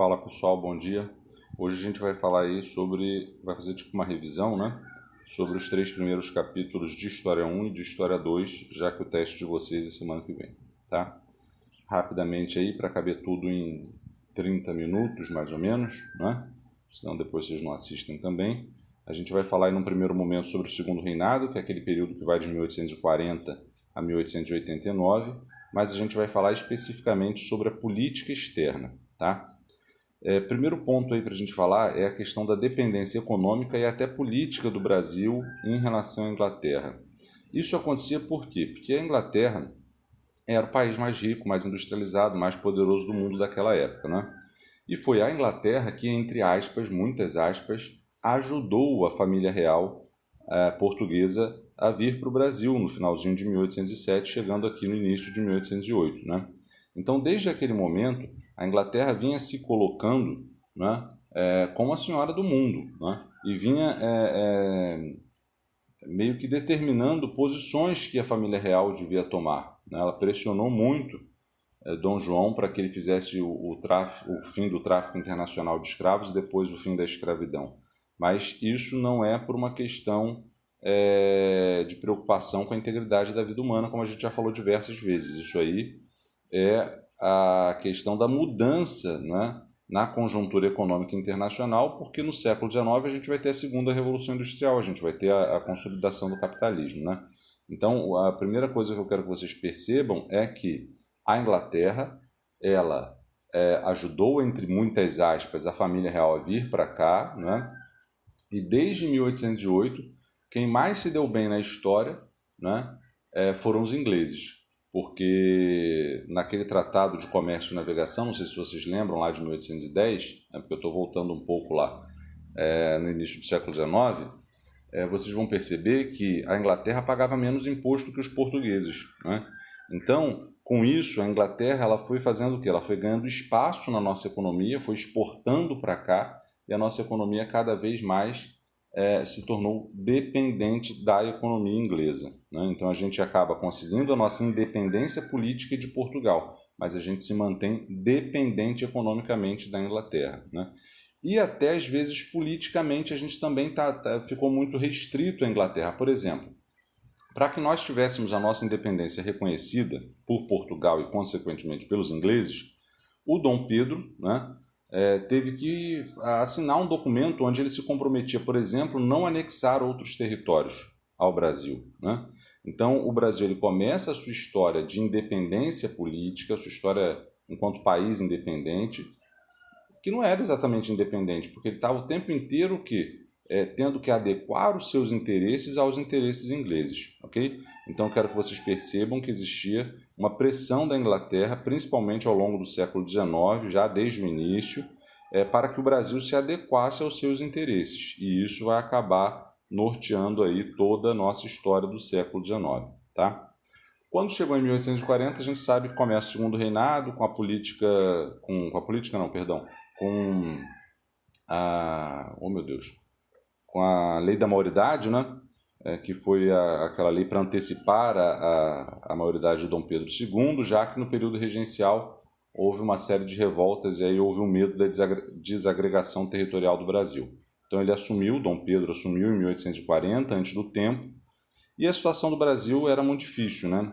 Fala pessoal, bom dia. Hoje a gente vai falar aí vai fazer tipo uma revisão, né? Sobre os 3 primeiros capítulos de História 1 e de História 2, já que o teste de vocês é semana que vem, tá? Rapidamente aí, para caber tudo em 30 minutos, mais ou menos, né? Senão depois vocês não assistem também. A gente vai falar aí num primeiro momento sobre o Segundo Reinado, que é aquele período que vai de 1840 a 1889, mas a gente vai falar especificamente sobre a política externa, tá? Primeiro ponto aí para a gente falar é a questão da dependência econômica e até política do Brasil em relação à Inglaterra. Isso acontecia por quê? Porque a Inglaterra era o país mais rico, mais industrializado, mais poderoso do mundo daquela época, né? E foi a Inglaterra que, entre aspas, muitas aspas, ajudou a família real portuguesa a vir para o Brasil no finalzinho de 1807, chegando aqui no início de 1808, né? Então, desde aquele momento, a Inglaterra vinha se colocando, né, como a senhora do mundo, né, e vinha meio que determinando posições que a família real devia tomar, né? Ela pressionou muito Dom João para que ele fizesse o fim do tráfico internacional de escravos e depois o fim da escravidão. Mas isso não é por uma questão de preocupação com a integridade da vida humana, como a gente já falou diversas vezes. Isso aí é a questão da mudança, né, na conjuntura econômica internacional, porque no século XIX a gente vai ter a segunda revolução industrial, a gente vai ter a consolidação do capitalismo, né? Então, a primeira coisa que eu quero que vocês percebam é que a Inglaterra, ela ajudou, entre muitas aspas, a família real a vir para cá, né? E desde 1808, quem mais se deu bem na história, né, foram os ingleses, porque naquele Tratado de Comércio e Navegação, não sei se vocês lembram, lá de 1810, porque eu estou voltando um pouco lá no início do século XIX, vocês vão perceber que a Inglaterra pagava menos imposto que os portugueses, né? Então, com isso, a Inglaterra ela foi fazendo o quê? Ela foi ganhando espaço na nossa economia, foi exportando para cá, e a nossa economia cada vez mais se tornou dependente da economia inglesa, né? Então a gente acaba conseguindo a nossa independência política de Portugal, mas a gente se mantém dependente economicamente da Inglaterra, né? E até às vezes politicamente a gente também ficou muito restrito à Inglaterra. Por exemplo, para que nós tivéssemos a nossa independência reconhecida por Portugal e consequentemente pelos ingleses, o Dom Pedro, né, teve que assinar um documento onde ele se comprometia, por exemplo, não anexar outros territórios ao Brasil, né? Então, o Brasil ele começa a sua história de independência política, a sua história enquanto país independente, que não era exatamente independente, porque ele estava o tempo inteiro tendo que adequar os seus interesses aos interesses ingleses, ok? Então, eu quero que vocês percebam que existia uma pressão da Inglaterra, principalmente ao longo do século XIX, já desde o início, para que o Brasil se adequasse aos seus interesses. E isso vai acabar norteando aí toda a nossa história do século XIX, tá? Quando chegou em 1840, a gente sabe que começa o Segundo Reinado com a política... com a... Oh, meu Deus! Com a lei da maioridade, né? Que foi aquela lei para antecipar a maioridade de Dom Pedro II, já que no período regencial houve uma série de revoltas e aí houve um medo da desagregação territorial do Brasil. Então Dom Pedro assumiu em 1840, antes do tempo, e a situação do Brasil era muito difícil, né?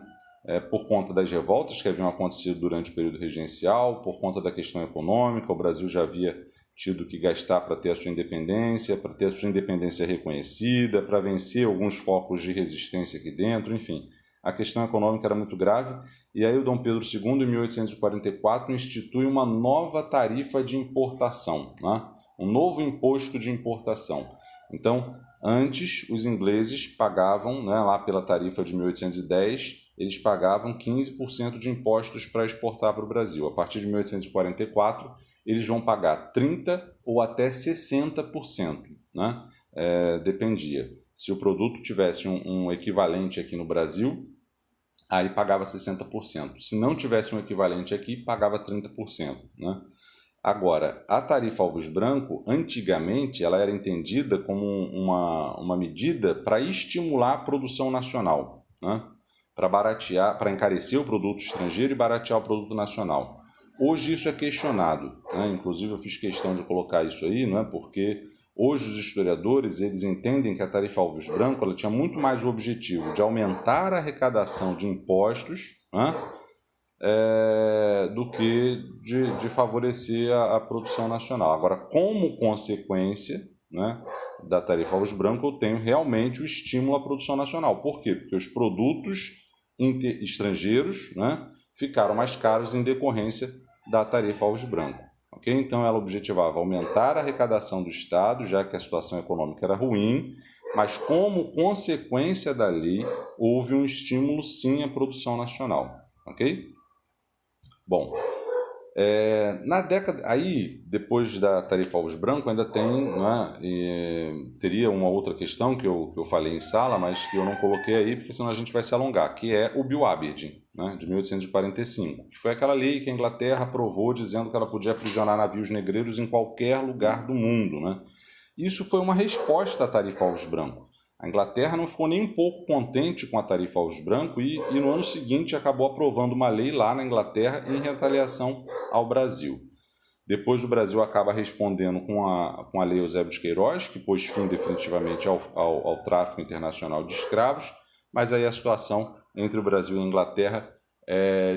Por conta das revoltas que haviam acontecido durante o período regencial, por conta da questão econômica, o Brasil já havia tido que gastar para ter a sua independência reconhecida, para vencer alguns focos de resistência aqui dentro, enfim. A questão econômica era muito grave, e aí o Dom Pedro II, em 1844, institui uma nova tarifa de importação, né? Um novo imposto de importação. Então, antes, os ingleses pagavam, né, lá pela tarifa de 1810, eles pagavam 15% de impostos para exportar para o Brasil. A partir de 1844, eles vão pagar 30% ou até 60%, né? Dependia. Se o produto tivesse um equivalente aqui no Brasil, aí pagava 60%. Se não tivesse um equivalente aqui, pagava 30%, né? Agora, a tarifa Alves Branco, antigamente, ela era entendida como uma medida para estimular a produção nacional, né? Para encarecer o produto estrangeiro e baratear o produto nacional. Hoje isso é questionado, né? Inclusive eu fiz questão de colocar isso aí, não é? Porque hoje os historiadores eles entendem que a tarifa Alves Branco ela tinha muito mais o objetivo de aumentar a arrecadação de impostos, né? Do que de favorecer a produção nacional. Agora, como consequência, né, da tarifa Alves Branco, eu tenho realmente o estímulo à produção nacional. Por quê? Porque os produtos estrangeiros, né, ficaram mais caros em decorrência da tarifa Alves Branco. Okay? Então, ela objetivava aumentar a arrecadação do Estado, já que a situação econômica era ruim, mas como consequência da lei, houve um estímulo sim à produção nacional. Ok? Bom, na década... Aí, depois da tarifa Alves Branco, ainda tem, né, teria uma outra questão que eu falei em sala, mas que eu não coloquei aí, porque senão a gente vai se alongar, que é o Bill Aberdeen, né, de 1845, que foi aquela lei que a Inglaterra aprovou dizendo que ela podia aprisionar navios negreiros em qualquer lugar do mundo, né? Isso foi uma resposta à tarifa Alves Branco. A Inglaterra não ficou nem um pouco contente com a tarifa Alves Branco e no ano seguinte acabou aprovando uma lei lá na Inglaterra em retaliação ao Brasil. Depois o Brasil acaba respondendo com a Lei Eusébio de Queiroz, que pôs fim definitivamente ao tráfico internacional de escravos, mas aí a situação entre o Brasil e a Inglaterra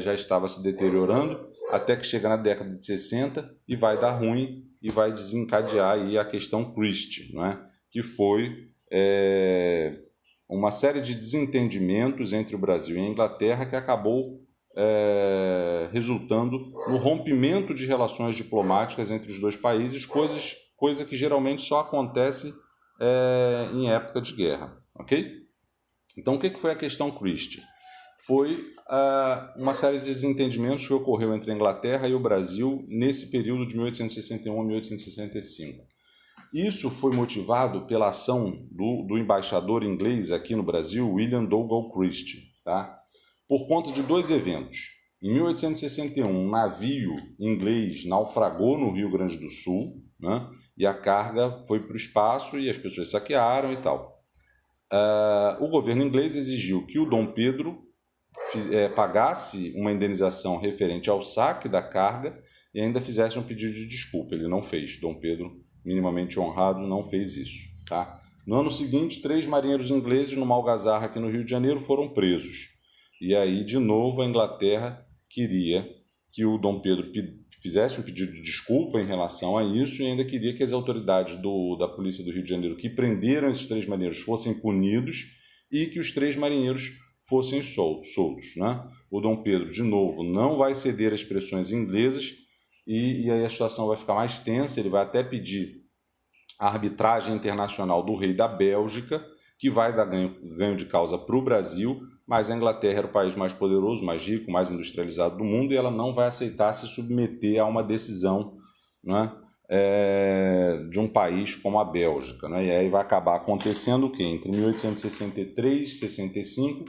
já estava se deteriorando, até que chega na década de 60 e vai dar ruim e vai desencadear aí a questão Christie, não é? Que foi uma série de desentendimentos entre o Brasil e a Inglaterra que acabou resultando no rompimento de relações diplomáticas entre os dois países, coisa que geralmente só acontece em época de guerra. Ok? Então, o que foi a questão Christie? Foi uma série de desentendimentos que ocorreu entre a Inglaterra e o Brasil nesse período de 1861 a 1865. Isso foi motivado pela ação do embaixador inglês aqui no Brasil, William Dougal Christie, tá? Por conta de dois eventos. Em 1861, um navio inglês naufragou no Rio Grande do Sul, né? E a carga foi para o espaço e as pessoas saquearam e tal. O governo inglês exigiu que o Dom Pedro pagasse uma indenização referente ao saque da carga e ainda fizesse um pedido de desculpa. Ele não fez. Dom Pedro, minimamente honrado, não fez isso. Tá? No ano seguinte, 3 marinheiros ingleses numa algazarra aqui no Rio de Janeiro foram presos. E aí, de novo, a Inglaterra queria que o Dom Pedro fizesse um pedido de desculpa em relação a isso e ainda queria que as autoridades da polícia do Rio de Janeiro que prenderam esses 3 marinheiros fossem punidos e que os 3 marinheiros fossem soltos. Né? O Dom Pedro, de novo, não vai ceder às pressões inglesas e aí a situação vai ficar mais tensa. Ele vai até pedir a arbitragem internacional do rei da Bélgica, que vai dar ganho de causa para o Brasil, mas a Inglaterra era o país mais poderoso, mais rico, mais industrializado do mundo e ela não vai aceitar se submeter a uma decisão, né, de um país como a Bélgica. Né? E aí vai acabar acontecendo o quê? Entre 1863 e 65,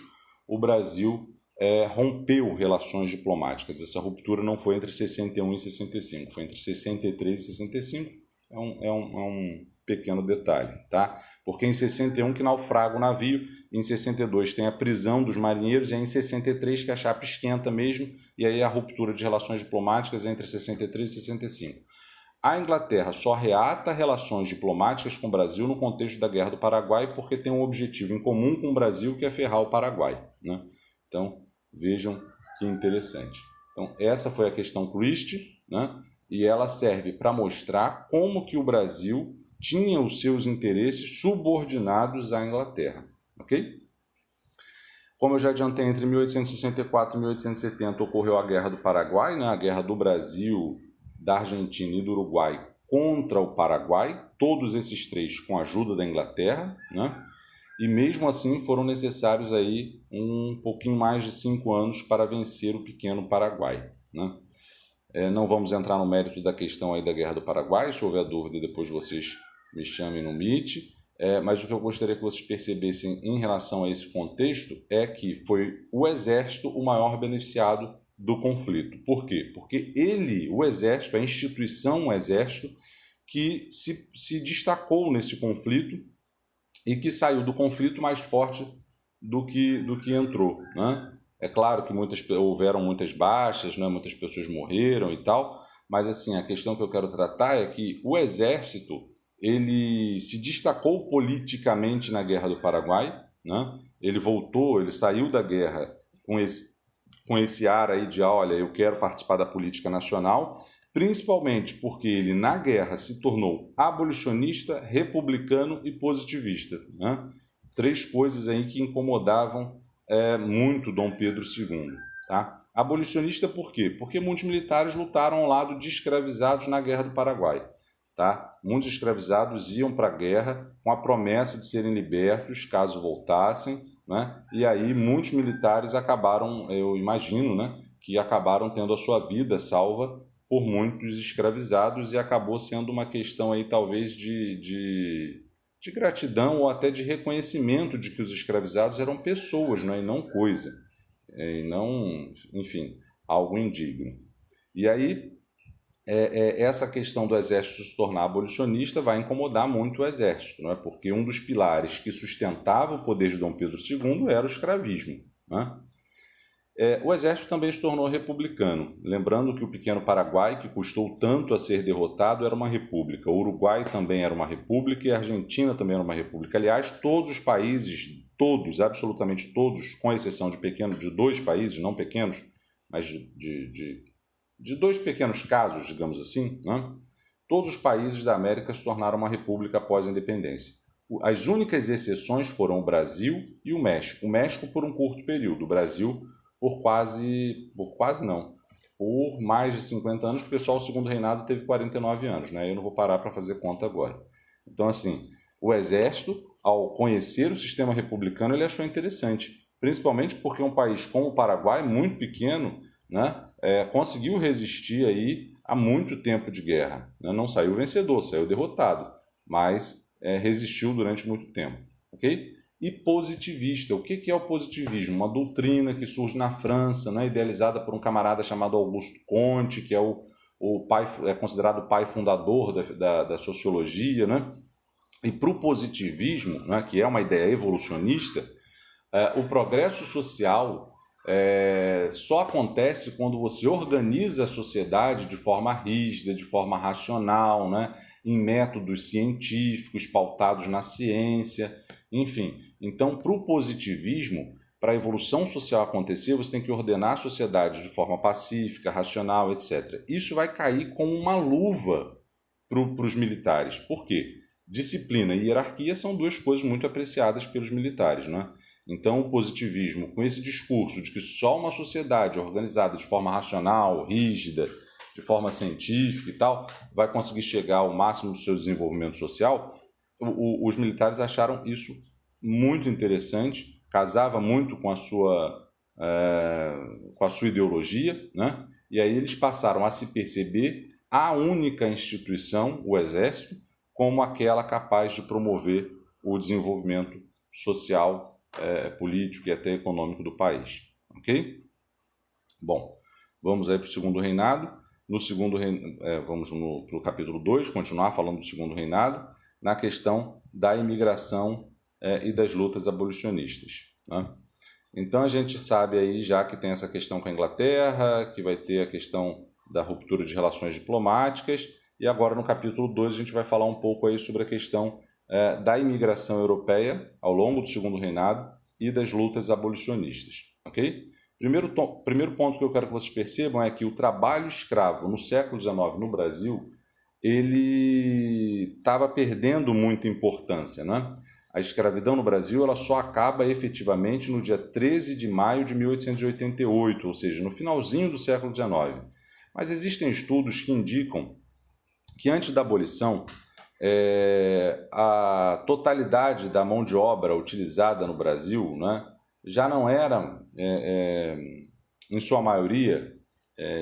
o Brasil rompeu relações diplomáticas. Essa ruptura não foi entre 61 e 65, foi entre 63 e 65. É um pequeno detalhe, tá? Porque em 61 que naufraga o navio, em 62 tem a prisão dos marinheiros e é em 63 que a chapa esquenta mesmo, e aí a ruptura de relações diplomáticas entre 63 e 65. A Inglaterra só reata relações diplomáticas com o Brasil no contexto da Guerra do Paraguai porque tem um objetivo em comum com o Brasil, que é ferrar o Paraguai, né? Então, vejam que interessante. Então, essa foi a questão Christie, né? E ela serve para mostrar como que o Brasil tinha os seus interesses subordinados à Inglaterra. Ok? Como eu já adiantei, entre 1864 e 1870 ocorreu a Guerra do Paraguai, né? A guerra do Brasil, da Argentina e do Uruguai contra o Paraguai, todos esses 3 com a ajuda da Inglaterra, né? E mesmo assim foram necessários aí um pouquinho mais de 5 anos para vencer o pequeno Paraguai, né? Não vamos entrar no mérito da questão aí da Guerra do Paraguai, se houver dúvida depois vocês me chamem no Meet, mas o que eu gostaria que vocês percebessem em relação a esse contexto é que foi o Exército o maior beneficiado do conflito. Por quê? Porque o Exército, a instituição Exército, que se destacou nesse conflito e que saiu do conflito mais forte do que entrou, né? É claro que houveram muitas baixas, né? Muitas pessoas morreram e tal, mas assim, a questão que eu quero tratar é que o exército ele se destacou politicamente na Guerra do Paraguai, né? Ele voltou, ele saiu da guerra com esse ar aí de, olha, eu quero participar da política nacional, principalmente porque ele, na guerra, se tornou abolicionista, republicano e positivista, né? Três coisas aí que incomodavam muito Dom Pedro II. Tá? Abolicionista por quê? Porque muitos militares lutaram ao lado de escravizados na Guerra do Paraguai. Tá? Muitos escravizados iam para a guerra com a promessa de serem libertos caso voltassem, né? E aí muitos militares acabaram, eu imagino, né, que acabaram tendo a sua vida salva por muitos escravizados e acabou sendo uma questão aí talvez de gratidão ou até de reconhecimento de que os escravizados eram pessoas, né, e não coisa, e não, enfim, algo indigno. E aí essa questão do exército se tornar abolicionista vai incomodar muito o exército, não é? Porque um dos pilares que sustentava o poder de Dom Pedro II era o escravismo, né? O exército também se tornou republicano, lembrando que o pequeno Paraguai, que custou tanto a ser derrotado, era uma república. O Uruguai também era uma república e a Argentina também era uma república. Aliás, todos os países, todos, absolutamente todos, com exceção de dois países, não pequenos, mas de dois pequenos casos, digamos assim, né? Todos os países da América se tornaram uma república após a independência. As únicas exceções foram o Brasil e o México. O México por um curto período, o Brasil por mais de 50 anos, porque só o segundo reinado teve 49 anos, né? Eu não vou parar para fazer conta agora. Então, assim, o exército, ao conhecer o sistema republicano, ele achou interessante, principalmente porque um país como o Paraguai, muito pequeno, né, conseguiu resistir aí a muito tempo de guerra, né? Não saiu vencedor, saiu derrotado, mas resistiu durante muito tempo, ok? E positivista. O que é o positivismo? Uma doutrina que surge na França, né, idealizada por um camarada chamado Auguste Comte, que é o pai, é considerado o pai fundador da sociologia, né? E para o positivismo, né, que é uma ideia evolucionista, o progresso social só acontece quando você organiza a sociedade de forma rígida, de forma racional, né, em métodos científicos pautados na ciência, enfim. Então, para o positivismo, para a evolução social acontecer, você tem que ordenar a sociedade de forma pacífica, racional, etc. Isso vai cair como uma luva para os militares. Por quê? Disciplina e hierarquia são duas coisas muito apreciadas pelos militares, né? Então, o positivismo, com esse discurso de que só uma sociedade organizada de forma racional, rígida, de forma científica e tal, vai conseguir chegar ao máximo do seu desenvolvimento social, os militares acharam isso muito interessante, casava muito com a sua ideologia, né? E aí eles passaram a se perceber a única instituição, o Exército, como aquela capaz de promover o desenvolvimento social, político e até econômico do país. Ok? Bom, vamos aí para o segundo reinado. No segundo vamos para o capítulo 2, continuar falando do segundo reinado, na questão da imigração e das lutas abolicionistas, né? Então a gente sabe aí já que tem essa questão com a Inglaterra, que vai ter a questão da ruptura de relações diplomáticas, e agora no capítulo 2 a gente vai falar um pouco aí sobre a questão da imigração europeia ao longo do segundo reinado e das lutas abolicionistas, ok? Primeiro ponto que eu quero que vocês percebam é que o trabalho escravo no século XIX no Brasil, ele estava perdendo muita importância, né? A escravidão no Brasil ela só acaba efetivamente no dia 13 de maio de 1888, ou seja, no finalzinho do século XIX. Mas existem estudos que indicam que antes da abolição, a totalidade da mão de obra utilizada no Brasil, né, já não era, em sua maioria,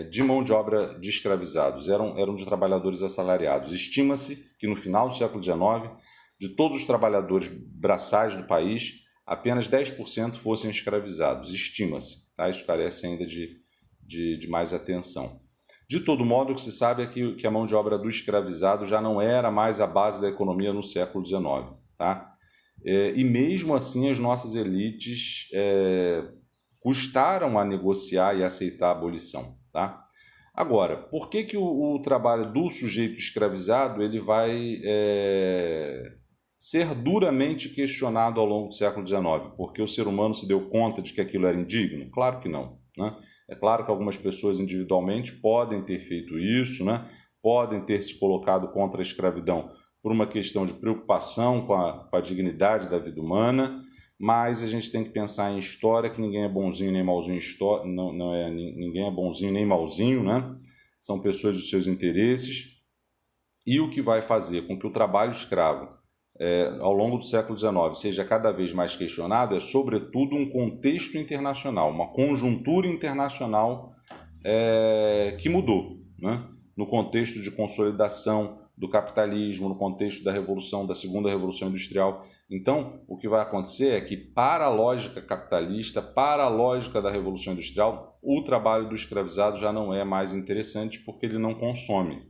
de mão de obra de escravizados, eram de trabalhadores assalariados. Estima-se que no final do século XIX, de todos os trabalhadores braçais do país, apenas 10% fossem escravizados. Estima-se, tá? Isso carece ainda de mais atenção. De todo modo, o que se sabe é que a mão de obra do escravizado já não era mais a base da economia no século XIX. Tá? E mesmo assim, as nossas elites custaram a negociar e aceitar a abolição. Tá? Agora, por que o trabalho do sujeito escravizado ele vai ser duramente questionado ao longo do século XIX? Porque o ser humano se deu conta de que aquilo era indigno? Claro que não. Né? É claro que algumas pessoas individualmente podem ter feito isso, né? Podem ter se colocado contra a escravidão por uma questão de preocupação com a dignidade da vida humana, mas a gente tem que pensar em história, que ninguém é bonzinho nem malzinho, ninguém é bonzinho nem malzinho, né? São pessoas dos seus interesses, e o que vai fazer com que o trabalho escravo ao longo do século XIX seja cada vez mais questionado é, sobretudo, um contexto internacional, uma conjuntura internacional que mudou, né? No contexto de consolidação do capitalismo, no contexto da revolução, da segunda revolução industrial. Então, o que vai acontecer é que, para a lógica capitalista, para a lógica da revolução industrial, o trabalho do escravizado já não é mais interessante porque ele não consome,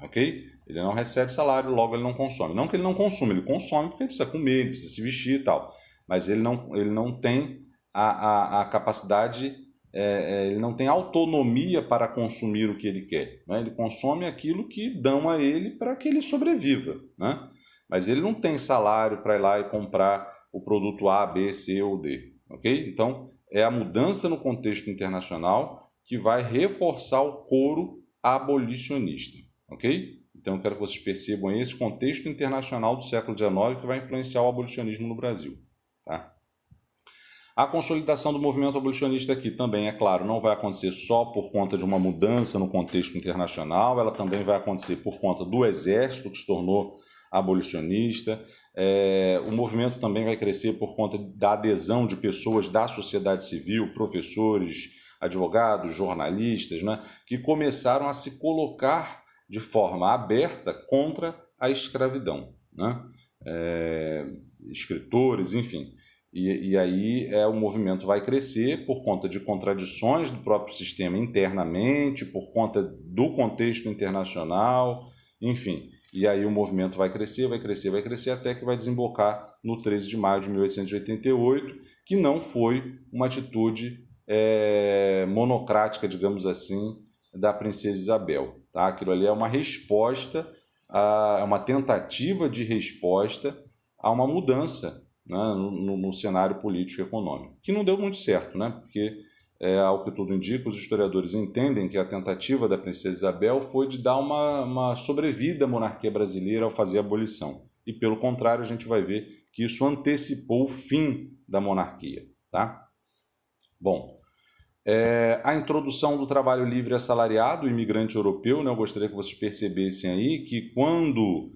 ok? Ele não recebe salário, logo ele não consome. Não que ele não consuma, ele consome porque ele precisa comer, ele precisa se vestir e tal, mas ele não tem a capacidade, ele não tem autonomia para consumir o que ele quer, né? Ele consome aquilo que dão a ele para que ele sobreviva, né? Mas ele não tem salário para ir lá e comprar o produto A, B, C ou D, ok? Então, é a mudança no contexto internacional que vai reforçar o coro abolicionista, ok? Então, eu quero que vocês percebam esse contexto internacional do século XIX que vai influenciar o abolicionismo no Brasil, tá? A consolidação do movimento abolicionista aqui também, é claro, não vai acontecer só por conta de uma mudança no contexto internacional, ela também vai acontecer por conta do exército que se tornou abolicionista. O movimento também vai crescer por conta da adesão de pessoas da sociedade civil, professores, advogados, jornalistas, né, que começaram a se colocar de forma aberta contra a escravidão, né? Escritores, enfim. E aí o movimento vai crescer por conta de contradições do próprio sistema internamente, por conta do contexto internacional, enfim. E aí o movimento vai crescer, vai crescer, vai crescer, até que vai desembocar no 13 de maio de 1888, que não foi uma atitude monocrática, digamos assim, da princesa Isabel. Tá? Aquilo ali é uma resposta, é uma tentativa de resposta a uma mudança, né, no cenário político e econômico, que não deu muito certo, né? Porque, ao que tudo indica, os historiadores entendem que a tentativa da princesa Isabel foi de dar uma sobrevida à monarquia brasileira ao fazer a abolição. E, pelo contrário, a gente vai ver que isso antecipou o fim da monarquia. Tá? Bom, a introdução do trabalho livre assalariado, o imigrante europeu, né, eu gostaria que vocês percebessem aí que quando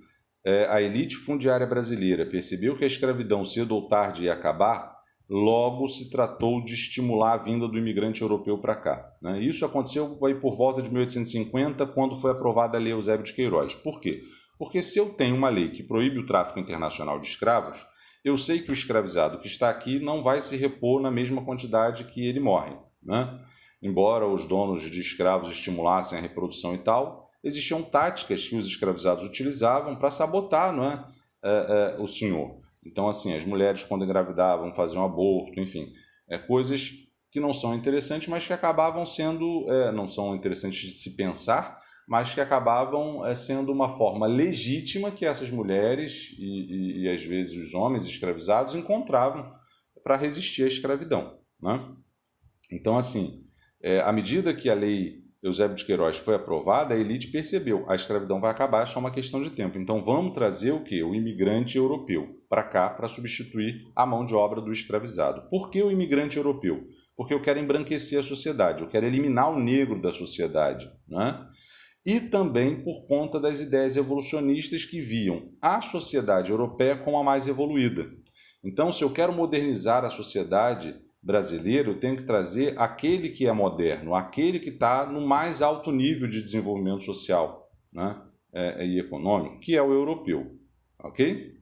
a elite fundiária brasileira percebeu que a escravidão cedo ou tarde ia acabar, logo se tratou de estimular a vinda do imigrante europeu para cá, né? Isso aconteceu aí por volta de 1850, quando foi aprovada a Lei Eusébio de Queiroz. Por quê? Porque se eu tenho uma lei que proíbe o tráfico internacional de escravos, eu sei que o escravizado que está aqui não vai se repor na mesma quantidade que ele morre, né? Embora os donos de escravos estimulassem a reprodução e tal, existiam táticas que os escravizados utilizavam para sabotar, não é, o senhor. Então, assim, as mulheres, quando engravidavam, faziam aborto, enfim, coisas que não são interessantes, mas que acabavam sendo, não são interessantes de se pensar, mas que acabavam sendo uma forma legítima que essas mulheres e às vezes os homens escravizados encontravam para resistir à escravidão, né? Então, assim, à medida que a lei Eusébio de Queiroz foi aprovada, a elite percebeu, a escravidão vai acabar, é só uma questão de tempo. Então vamos trazer o quê? O imigrante europeu para cá para substituir a mão de obra do escravizado. Por que o imigrante europeu? Porque eu quero embranquecer a sociedade, eu quero eliminar o negro da sociedade, né? E também por conta das ideias evolucionistas que viam a sociedade europeia como a mais evoluída. Então, se eu quero modernizar a sociedade brasileiro, eu tenho que trazer aquele que é moderno, aquele que está no mais alto nível de desenvolvimento social, né, e econômico, que é o europeu. Ok?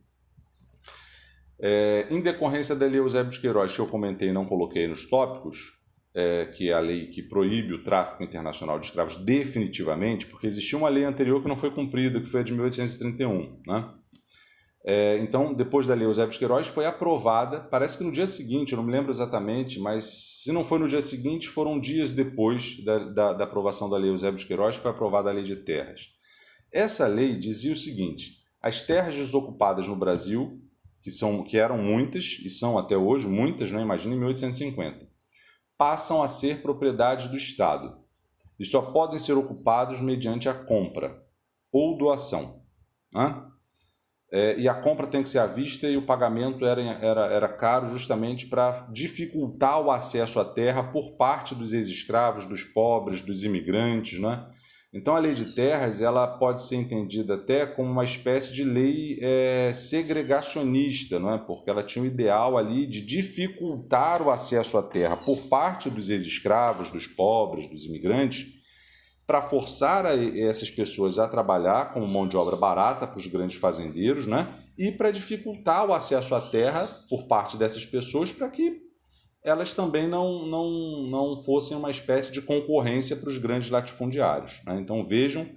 Em decorrência da Lei Eusébio de Queiroz, que eu comentei e não coloquei nos tópicos, que é a lei que proíbe o tráfico internacional de escravos definitivamente, porque existia uma lei anterior que não foi cumprida, que foi a de 1831, né? Então, depois da Lei Eusébio de Queiroz, foi aprovada, parece que no dia seguinte, eu não me lembro exatamente, mas se não foi no dia seguinte, foram dias depois da aprovação da Lei Eusébio de Queiroz, foi aprovada a Lei de Terras. Essa lei dizia o seguinte: as terras desocupadas no Brasil, que eram muitas, e são até hoje muitas, né? Imagina em 1850, passam a ser propriedade do Estado e só podem ser ocupados mediante a compra ou doação. Né? E a compra tem que ser à vista e o pagamento era caro justamente para dificultar o acesso à terra por parte dos ex-escravos, dos pobres, dos imigrantes, né? Então a lei de terras ela pode ser entendida até como uma espécie de lei segregacionista, não é? Porque ela tinha o ideal ali de dificultar o acesso à terra por parte dos ex-escravos, dos pobres, dos imigrantes, para forçar essas pessoas a trabalhar como mão de obra barata para os grandes fazendeiros, né? E para dificultar o acesso à terra por parte dessas pessoas para que elas também não fossem uma espécie de concorrência para os grandes latifundiários. Né? Então vejam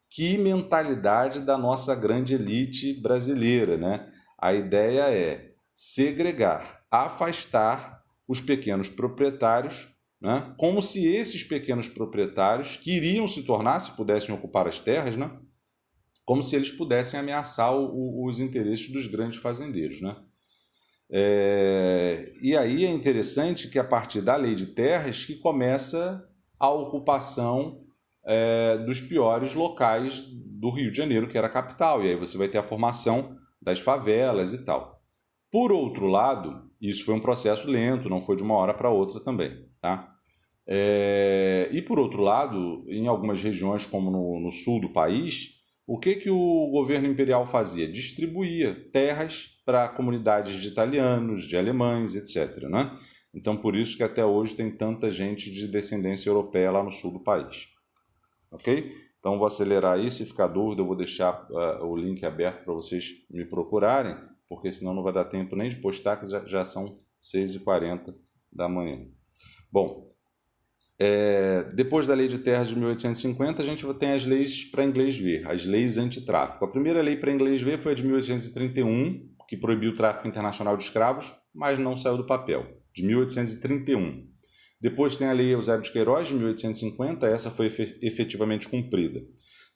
que mentalidade da nossa grande elite brasileira. Né? A ideia é segregar, afastar os pequenos proprietários, né? Como se esses pequenos proprietários que iriam se tornar, se pudessem ocupar as terras, né? Como se eles pudessem ameaçar os interesses dos grandes fazendeiros. Né? E aí é interessante que a partir da lei de terras que começa a ocupação dos piores locais do Rio de Janeiro, que era a capital, e aí você vai ter a formação das favelas e tal. Por outro lado, isso foi um processo lento, não foi de uma hora para outra também. Tá? E por outro lado, em algumas regiões, como no sul do país, o que o governo imperial fazia? Distribuía terras para comunidades de italianos, de alemães, etc. Né? Então, por isso que até hoje tem tanta gente de descendência europeia lá no sul do país. Ok? Então, vou acelerar aí. Se ficar dúvida, eu vou deixar o link aberto para vocês me procurarem, porque senão não vai dar tempo nem de postar, que já são 6h40 da manhã. Bom, depois da Lei de Terras de 1850, a gente tem as leis para inglês ver, as leis antitráfico. A primeira lei para inglês ver foi a de 1831, que proibiu o tráfico internacional de escravos, mas não saiu do papel, de 1831. Depois tem a Lei Eusébio de Queiroz, de 1850, essa foi efetivamente cumprida.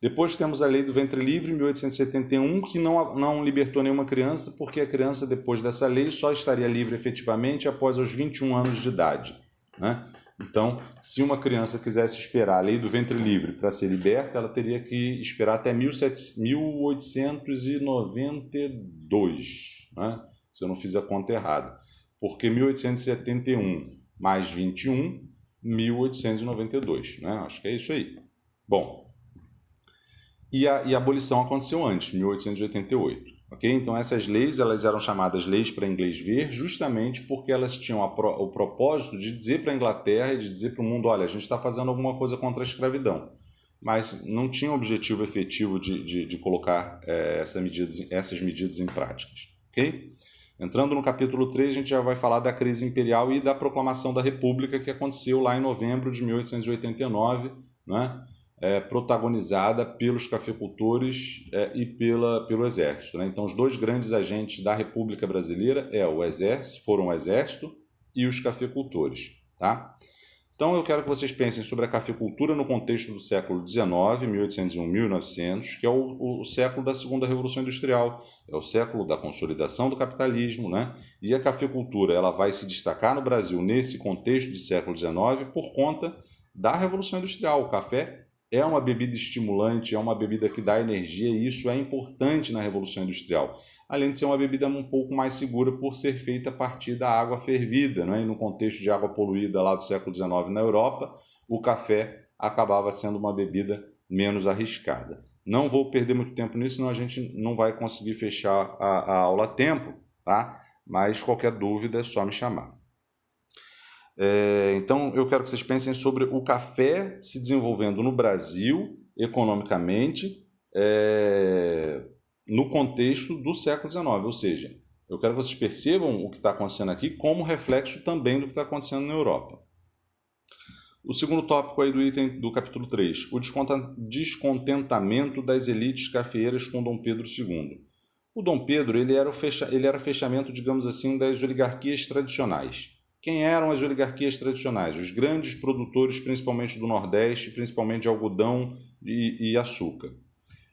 Depois temos a Lei do Ventre Livre, 1871, que não libertou nenhuma criança, porque a criança, depois dessa lei, só estaria livre efetivamente após os 21 anos de idade. Né? Então, se uma criança quisesse esperar a Lei do Ventre Livre para ser liberta, ela teria que esperar até 1892, né? Se eu não fiz a conta errada. Porque 1871 mais 21, 1892. Né? Acho que é isso aí. Bom, e a abolição aconteceu antes, 1888. Okay? Então essas leis elas eram chamadas leis para inglês ver justamente porque elas tinham o propósito de dizer para a Inglaterra e de dizer para o mundo, olha, a gente está fazendo alguma coisa contra a escravidão, mas não tinha o objetivo efetivo de colocar essas medidas em práticas. Okay? Entrando no capítulo 3, a gente já vai falar da crise imperial e da proclamação da República que aconteceu lá em novembro de 1889, né? Protagonizada pelos cafeicultores e pelo Exército. Né? Então, os dois grandes agentes da República Brasileira foram o Exército e os cafeicultores. Tá? Então, eu quero que vocês pensem sobre a cafeicultura no contexto do século XIX, 1801-1900, que é o século da Segunda Revolução Industrial, é o século da consolidação do capitalismo, né? E a cafeicultura ela vai se destacar no Brasil nesse contexto de século XIX por conta da Revolução Industrial. O café é uma bebida estimulante, é uma bebida que dá energia e isso é importante na Revolução Industrial. Além de ser uma bebida um pouco mais segura por ser feita a partir da água fervida. Né? E no contexto de água poluída lá do século XIX na Europa, o café acabava sendo uma bebida menos arriscada. Não vou perder muito tempo nisso, senão a gente não vai conseguir fechar a aula a tempo, tá? Mas qualquer dúvida é só me chamar. Então, eu quero que vocês pensem sobre o café se desenvolvendo no Brasil, economicamente, no contexto do século XIX. Ou seja, eu quero que vocês percebam o que está acontecendo aqui como reflexo também do que está acontecendo na Europa. O segundo tópico aí do item do capítulo 3, o descontentamento das elites cafeeiras com Dom Pedro II. O Dom Pedro ele era fechamento, digamos assim, das oligarquias tradicionais. Quem eram as oligarquias tradicionais? Os grandes produtores, principalmente do Nordeste, principalmente de algodão e açúcar.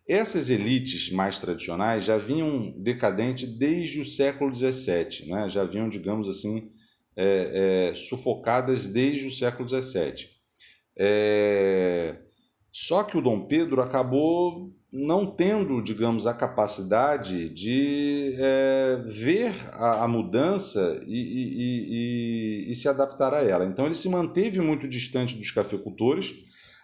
Essas elites mais tradicionais já vinham decadentes desde o século XVII, né? Já vinham, digamos assim, sufocadas desde o século XVII. Só que o Dom Pedro acabou não tendo, digamos, a capacidade de ver a mudança e se adaptar a ela. Então ele se manteve muito distante dos cafeicultores.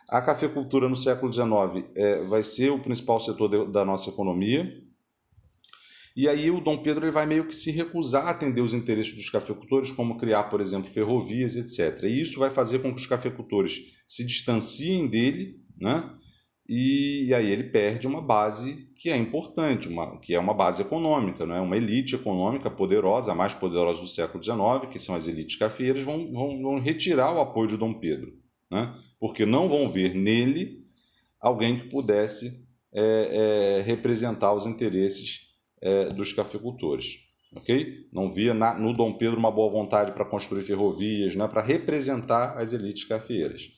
A cafeicultura no século XIX vai ser o principal setor da nossa economia. E aí o Dom Pedro ele vai meio que se recusar a atender os interesses dos cafeicultores, como criar, por exemplo, ferrovias, etc. E isso vai fazer com que os cafeicultores se distanciem dele, né? E aí ele perde uma base que é importante, que é uma base econômica, né? Uma elite econômica poderosa, a mais poderosa do século XIX, que são as elites cafeeiras, vão retirar o apoio de Dom Pedro, né? Porque não vão ver nele alguém que pudesse representar os interesses dos cafeicultores, ok? Não via no Dom Pedro uma boa vontade para construir ferrovias, né? Para representar as elites cafeeiras.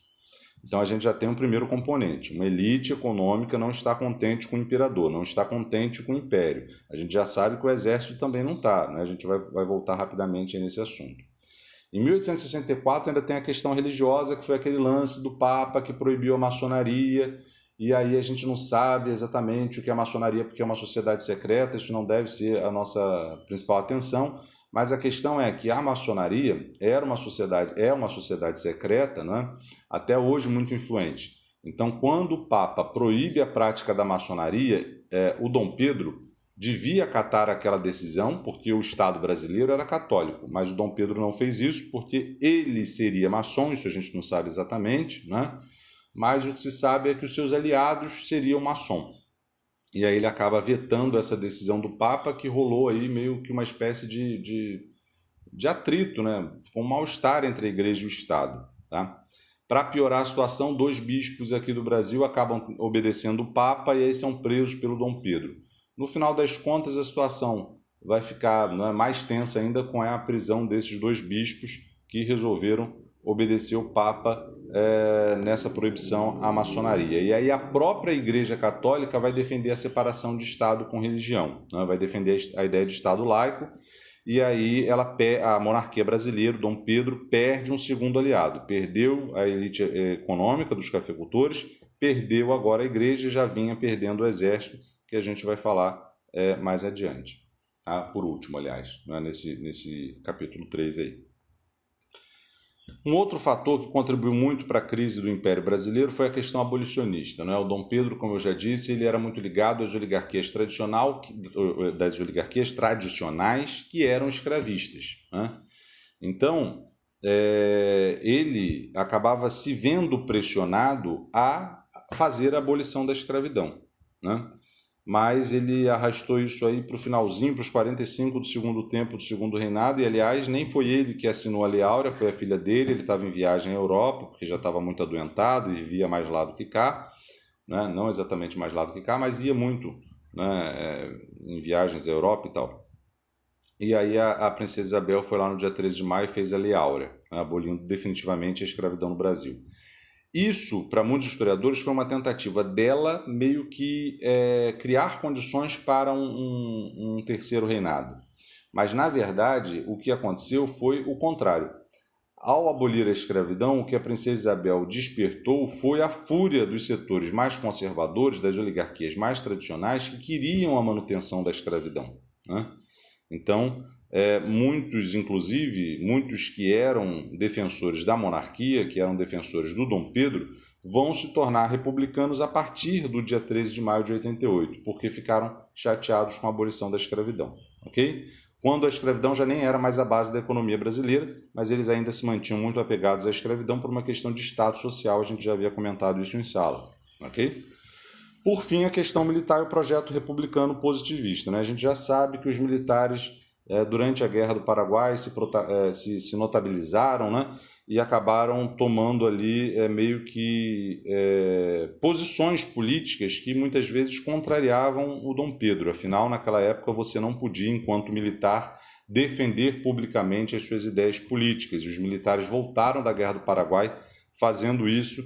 Então a gente já tem um primeiro componente. Uma elite econômica não está contente com o imperador, não está contente com o império. A gente já sabe que o exército também não está, né? A gente vai voltar rapidamente nesse assunto. Em 1864 ainda tem a questão religiosa, que foi aquele lance do Papa que proibiu a maçonaria, e aí a gente não sabe exatamente o que é a maçonaria, porque é uma sociedade secreta, isso não deve ser a nossa principal atenção, mas a questão é que a maçonaria é uma sociedade secreta, né? Até hoje muito influente. Então, quando o Papa proíbe a prática da maçonaria, o Dom Pedro devia acatar aquela decisão, porque o Estado brasileiro era católico, mas o Dom Pedro não fez isso porque ele seria maçom, isso a gente não sabe exatamente, né? Mas o que se sabe é que os seus aliados seriam maçom. E aí ele acaba vetando essa decisão do Papa, que rolou aí meio que uma espécie de atrito, né? Ficou um mal-estar entre a igreja e o Estado, tá? Para piorar a situação, 2 bispos aqui do Brasil acabam obedecendo o Papa e aí são presos pelo Dom Pedro. No final das contas, a situação vai ficar, né, mais tensa ainda com a prisão desses 2 bispos que resolveram obedecer o Papa nessa proibição à maçonaria. E aí a própria Igreja Católica vai defender a separação de Estado com religião, né? Vai defender a ideia de Estado laico, e aí a monarquia brasileira, Dom Pedro, perde um segundo aliado. Perdeu a elite econômica dos cafeicultores, perdeu agora a Igreja e já vinha perdendo o exército, que a gente vai falar mais adiante. Tá? Por último, aliás, né? nesse capítulo 3 aí. Um outro fator que contribuiu muito para a crise do Império Brasileiro foi a questão abolicionista, né? O Dom Pedro, como eu já disse, ele era muito ligado às oligarquias tradicionais que eram escravistas, né? Então, ele acabava se vendo pressionado a fazer a abolição da escravidão, né? Mas ele arrastou isso aí para o finalzinho, para os 45 do segundo tempo do segundo reinado, e aliás, nem foi ele que assinou a Lei Áurea, foi a filha dele, ele estava em viagem à Europa, porque já estava muito adoentado e vivia mais lá do que cá, né? Não exatamente mais lá do que cá, mas ia muito, né, em viagens à Europa e tal. E aí a princesa Isabel foi lá no dia 13 de maio e fez a Lei Áurea, né, abolindo definitivamente a escravidão no Brasil. Isso, para muitos historiadores, foi uma tentativa dela meio que criar condições para um terceiro reinado. Mas, na verdade, o que aconteceu foi o contrário. Ao abolir a escravidão, o que a princesa Isabel despertou foi a fúria dos setores mais conservadores, das oligarquias mais tradicionais, que queriam a manutenção da escravidão, né? Então, muitos que eram defensores da monarquia, que eram defensores do Dom Pedro, vão se tornar republicanos a partir do dia 13 de maio de 88, porque ficaram chateados com a abolição da escravidão, ok? Quando a escravidão já nem era mais a base da economia brasileira, mas eles ainda se mantinham muito apegados à escravidão por uma questão de status social, a gente já havia comentado isso em sala, ok? Por fim, a questão militar e o projeto republicano positivista, né? A gente já sabe que os militares durante a Guerra do Paraguai se notabilizaram, né? E acabaram tomando ali meio que posições políticas que muitas vezes contrariavam o Dom Pedro. Afinal, naquela época você não podia, enquanto militar, defender publicamente as suas ideias políticas. E os militares voltaram da Guerra do Paraguai fazendo isso,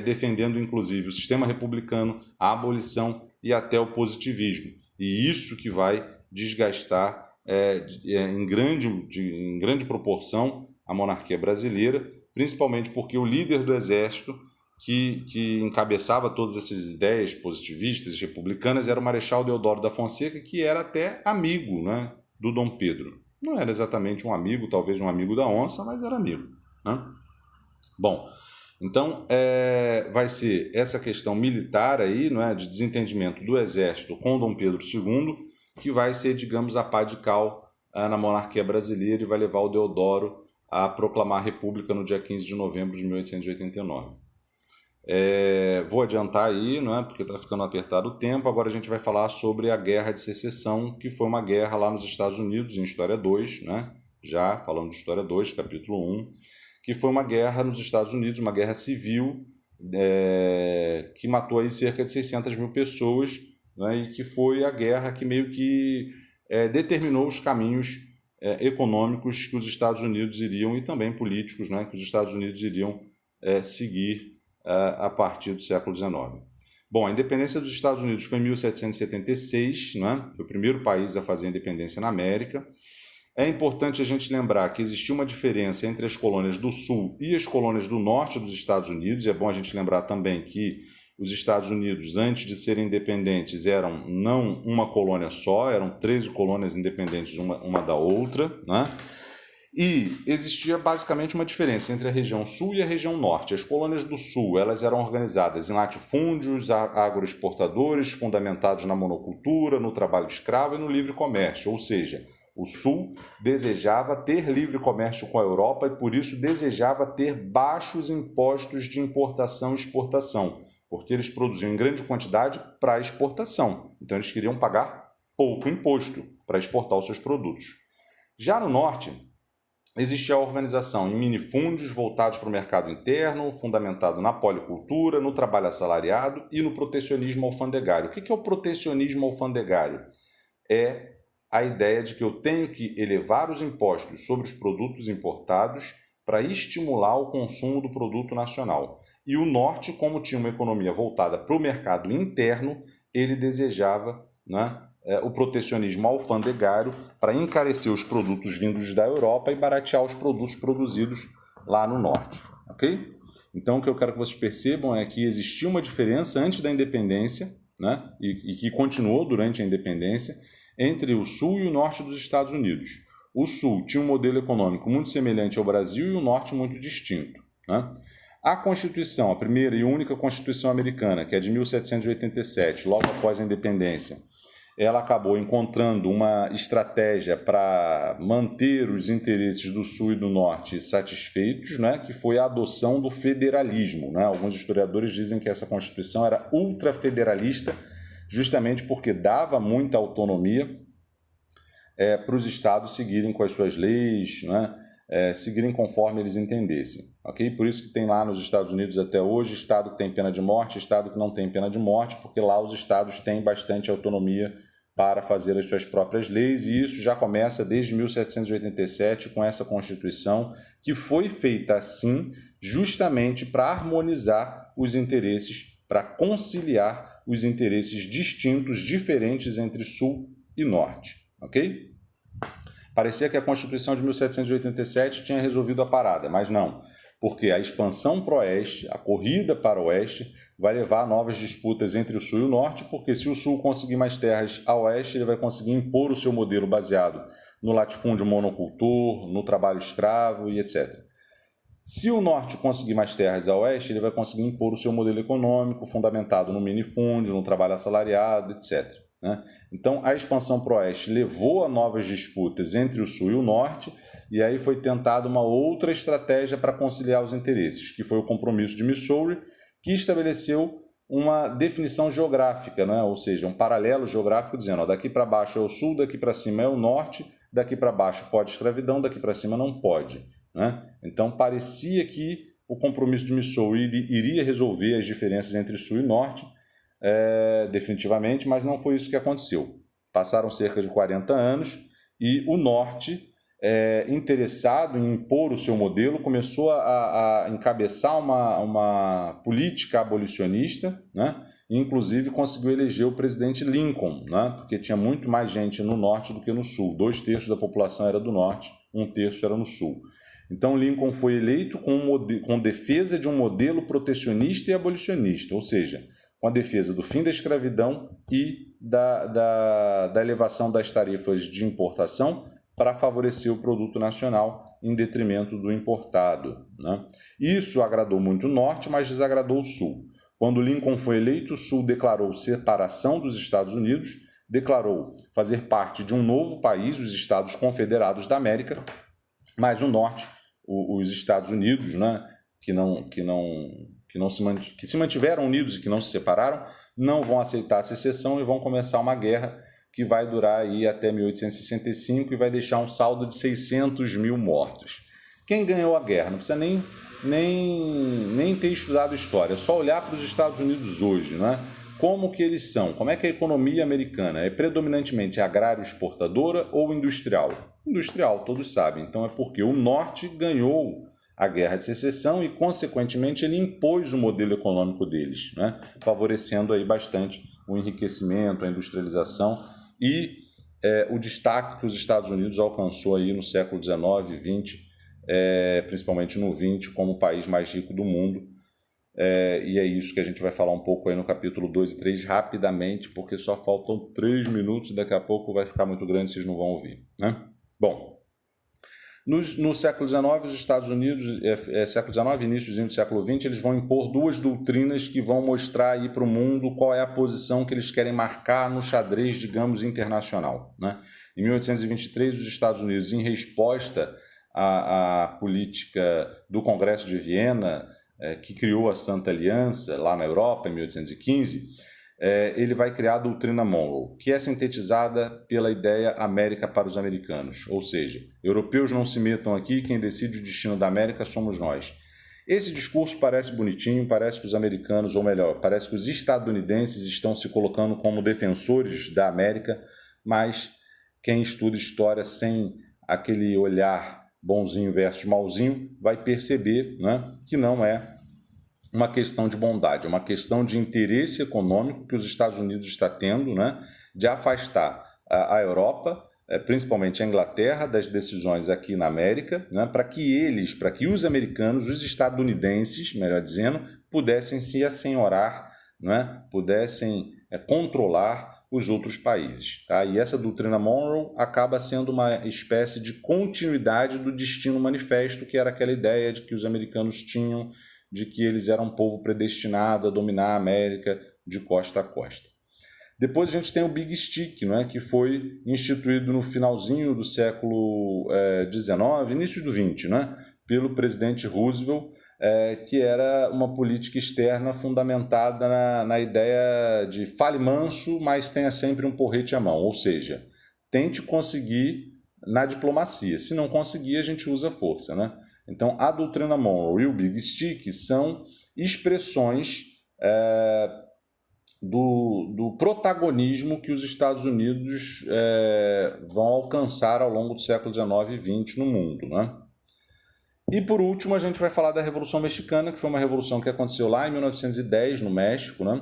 defendendo inclusive o sistema republicano, a abolição e até o positivismo. E isso que vai desgastar em grande proporção a monarquia brasileira, principalmente porque o líder do exército que encabeçava todas essas ideias positivistas e republicanas era o Marechal Deodoro da Fonseca, que era até amigo, né, do Dom Pedro. Não era exatamente um amigo, talvez um amigo da onça, mas era amigo, né? Bom, então vai ser essa questão militar aí, não é, de desentendimento do exército com Dom Pedro II, que vai ser, digamos, a pá de cal na monarquia brasileira e vai levar o Deodoro a proclamar a República no dia 15 de novembro de 1889. Vou adiantar aí, não é, porque está ficando apertado o tempo. Agora a gente vai falar sobre a Guerra de Secessão, que foi uma guerra lá nos Estados Unidos, em História 2, né? Já falando de História 2, capítulo 1, que foi uma guerra nos Estados Unidos, uma guerra civil, que matou aí cerca de 600 mil pessoas, né? E que foi a guerra que meio que determinou os caminhos econômicos que os Estados Unidos iriam, e também políticos, né, que os Estados Unidos iriam seguir a partir do século XIX. Bom, a independência dos Estados Unidos foi em 1776, né, foi o primeiro país a fazer a independência na América. É importante a gente lembrar que existia uma diferença entre as colônias do Sul e as colônias do Norte dos Estados Unidos. É bom a gente lembrar também que os Estados Unidos, antes de serem independentes, eram não uma colônia só, eram 13 colônias independentes uma da outra, né? E existia basicamente uma diferença entre a região Sul e a região Norte. As colônias do Sul, elas eram organizadas em latifúndios agroexportadores, fundamentados na monocultura, no trabalho escravo e no livre comércio, ou seja, o Sul desejava ter livre comércio com a Europa e por isso desejava ter baixos impostos de importação e exportação, porque eles produziam em grande quantidade para exportação. Então eles queriam pagar pouco imposto para exportar os seus produtos. Já no Norte, existia a organização em minifúndios voltados para o mercado interno, fundamentado na policultura, no trabalho assalariado e no protecionismo alfandegário. O que é o protecionismo alfandegário? É a ideia de que eu tenho que elevar os impostos sobre os produtos importados para estimular o consumo do produto nacional. E o Norte, como tinha uma economia voltada para o mercado interno, ele desejava, né, o protecionismo alfandegário para encarecer os produtos vindos da Europa e baratear os produtos produzidos lá no Norte. Ok? Então, o que eu quero que vocês percebam é que existia uma diferença antes da independência, né, e que continuou durante a independência, entre o Sul e o Norte dos Estados Unidos. O Sul tinha um modelo econômico muito semelhante ao Brasil e o Norte muito distinto, né? A Constituição, a primeira e única Constituição americana, que é de 1787, logo após a independência, ela acabou encontrando uma estratégia para manter os interesses do Sul e do Norte satisfeitos, né, que foi a adoção do federalismo, né? Alguns historiadores dizem que essa Constituição era ultrafederalista, justamente porque dava muita autonomia para os estados seguirem com as suas leis, né? Seguirem conforme eles entendessem. Okay? Por isso que tem lá nos Estados Unidos até hoje estado que tem pena de morte, estado que não tem pena de morte, porque lá os estados têm bastante autonomia para fazer as suas próprias leis, e isso já começa desde 1787 com essa Constituição, que foi feita assim justamente para harmonizar os interesses, para conciliar os interesses distintos, diferentes entre Sul e Norte. Ok? Parecia que a Constituição de 1787 tinha resolvido a parada, mas não, porque a expansão para o oeste, a corrida para o oeste, vai levar a novas disputas entre o Sul e o Norte, porque se o Sul conseguir mais terras a oeste, ele vai conseguir impor o seu modelo baseado no latifúndio monocultor, no trabalho escravo e etc. Se o Norte conseguir mais terras a oeste, ele vai conseguir impor o seu modelo econômico, fundamentado no minifúndio, no trabalho assalariado, etc. Né? Então, a expansão para o oeste levou a novas disputas entre o Sul e o Norte, e aí foi tentada uma outra estratégia para conciliar os interesses, que foi o Compromisso de Missouri, que estabeleceu uma definição geográfica, né? Ou seja, um paralelo geográfico dizendo, ó, daqui para baixo é o Sul, daqui para cima é o Norte, daqui para baixo pode escravidão, daqui para cima não pode, né? Então parecia que o compromisso de Missouri iria resolver as diferenças entre sul e norte, definitivamente, mas não foi isso que aconteceu. Passaram cerca de 40 anos e o norte, interessado em impor o seu modelo, começou a encabeçar uma política abolicionista, né? E, inclusive, conseguiu eleger o presidente Lincoln, né? Porque tinha muito mais gente no norte do que no sul. 2/3 da população era do norte, 1/3 era no sul. Então, Lincoln foi eleito com defesa de um modelo protecionista e abolicionista, ou seja, com a defesa do fim da escravidão e da elevação das tarifas de importação para favorecer o produto nacional em detrimento do importado, né? Isso agradou muito o norte, mas desagradou o sul. Quando Lincoln foi eleito, o sul declarou separação dos Estados Unidos, declarou fazer parte de um novo país, os Estados Confederados da América, mas o norte, os Estados Unidos, né, que se mantiveram unidos e que não se separaram, não vão aceitar a secessão e vão começar uma guerra que vai durar aí até 1865 e vai deixar um saldo de 600 mil mortos. Quem ganhou a guerra? Não precisa nem ter estudado história, é só olhar para os Estados Unidos hoje, né? Como que eles são? Como é que a economia americana é predominantemente agrário exportadora ou industrial? Industrial, todos sabem. Então é porque o norte ganhou a guerra de secessão e, consequentemente, ele impôs o modelo econômico deles, né? Favorecendo aí bastante o enriquecimento, a industrialização e o destaque que os Estados Unidos alcançou aí no século XIX e XX, principalmente no XX, como o país mais rico do mundo. E é isso que a gente vai falar um pouco aí no capítulo 2 e 3 rapidamente, porque só faltam 3 minutos e daqui a pouco vai ficar muito grande, vocês não vão ouvir, né? Bom, no século XIX, os Estados Unidos, século XIX, iníciozinho do século XX, eles vão impor duas doutrinas que vão mostrar aí para o mundo qual é a posição que eles querem marcar no xadrez, digamos, internacional, né? Em 1823, os Estados Unidos, em resposta à política do Congresso de Viena, que criou a Santa Aliança lá na Europa, em 1815, ele vai criar a doutrina Monroe, que é sintetizada pela ideia América para os americanos, ou seja, europeus não se metam aqui, quem decide o destino da América somos nós. Esse discurso parece bonitinho, parece que os americanos, ou melhor, parece que os estadunidenses estão se colocando como defensores da América, mas quem estuda história sem aquele olhar bonzinho versus malzinho vai perceber, né, que não é uma questão de bondade, é uma questão de interesse econômico que os Estados Unidos está tendo, né, de afastar a Europa, principalmente a Inglaterra, das decisões aqui na América, né, para que os americanos, os estadunidenses, melhor dizendo, pudessem se assenhorar, né, pudessem controlar os outros países, tá? E essa doutrina Monroe acaba sendo uma espécie de continuidade do Destino Manifesto, que era aquela ideia de que os americanos tinham de que eles eram um povo predestinado a dominar a América de costa a costa. Depois a gente tem o Big Stick, não é? Que foi instituído no finalzinho do século XIX, início do XX, né? Pelo presidente Roosevelt, que era uma política externa fundamentada na ideia de fale manso, mas tenha sempre um porrete à mão, ou seja, tente conseguir na diplomacia. Se não conseguir, a gente usa força, né? Então, a doutrina Monroe e o Big Stick são expressões do protagonismo que os Estados Unidos vão alcançar ao longo do século XIX e XX no mundo, né? E, por último, a gente vai falar da Revolução Mexicana, que foi uma revolução que aconteceu lá em 1910, no México, né?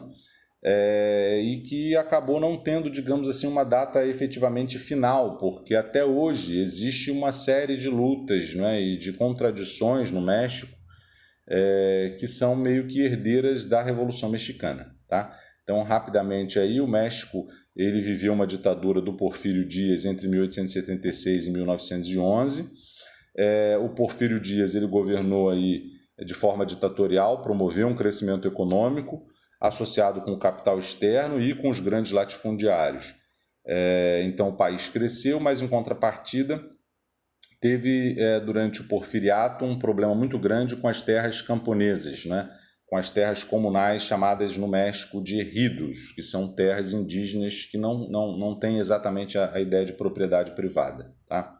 E que acabou não tendo, digamos assim, uma data efetivamente final, porque até hoje existe uma série de lutas, né, e de contradições no México que são meio que herdeiras da Revolução Mexicana, tá? Então, rapidamente aí, o México ele viveu uma ditadura do Porfírio Dias entre 1876 e 1911. O Porfírio Dias ele governou aí de forma ditatorial, promoveu um crescimento econômico associado com o capital externo e com os grandes latifundiários. Então o país cresceu, mas em contrapartida teve durante o porfiriato um problema muito grande com as terras camponesas, né? com as terras comunais chamadas no México de ejidos, que são terras indígenas que não têm exatamente a ideia de propriedade privada. Tá?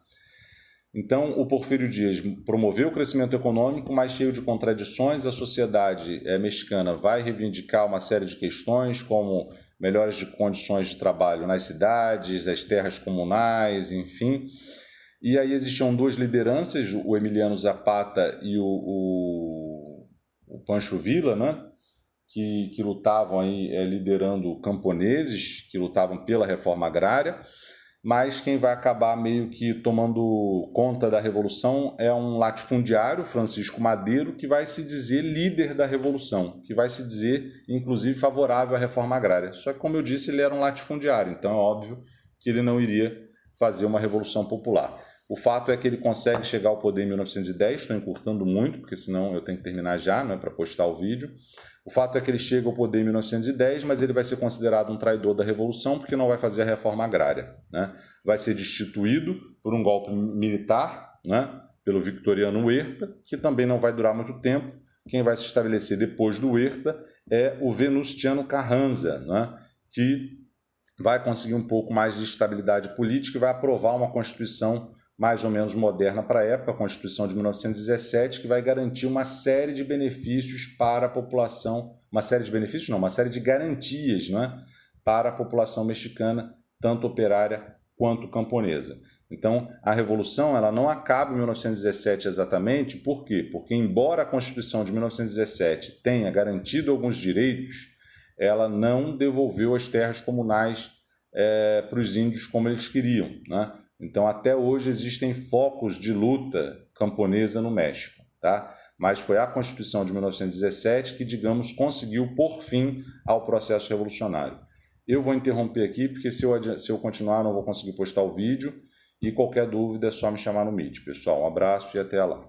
Então, o Porfírio Dias promoveu o crescimento econômico, mas cheio de contradições. A sociedade mexicana vai reivindicar uma série de questões, como melhores de condições de trabalho nas cidades, as terras comunais, enfim. E aí existiam duas lideranças, o Emiliano Zapata e o Pancho Villa, né? que lutavam aí, liderando camponeses, que lutavam pela reforma agrária, mas quem vai acabar meio que tomando conta da Revolução é um latifundiário, Francisco Madeiro, que vai se dizer líder da Revolução, que vai se dizer, inclusive, favorável à reforma agrária. Só que, como eu disse, ele era um latifundiário, então é óbvio que ele não iria fazer uma revolução popular. O fato é que ele consegue chegar ao poder em 1910, estou encurtando muito, porque senão eu tenho que terminar já, não é para postar o vídeo. O fato é que ele chega ao poder em 1910, mas ele vai ser considerado um traidor da Revolução porque não vai fazer a reforma agrária. Né? Vai ser destituído por um golpe militar, né? Pelo Victoriano Huerta, que também não vai durar muito tempo. Quem vai se estabelecer depois do Huerta é o Venustiano Carranza, né? Que vai conseguir um pouco mais de estabilidade política e vai aprovar uma Constituição mais ou menos moderna para a época, a Constituição de 1917, que vai garantir uma série de benefícios para a população, uma série de garantias, né, para a população mexicana, tanto operária quanto camponesa. Então, a Revolução ela não acaba em 1917 exatamente, por quê? Porque, embora a Constituição de 1917 tenha garantido alguns direitos, ela não devolveu as terras comunais para os índios como eles queriam, né? Então, até hoje existem focos de luta camponesa no México, tá? Mas foi a Constituição de 1917 que, digamos, conseguiu pôr fim ao processo revolucionário. Eu vou interromper aqui, porque se eu continuar, não vou conseguir postar o vídeo, e qualquer dúvida é só me chamar no Meet. Pessoal, um abraço e até lá.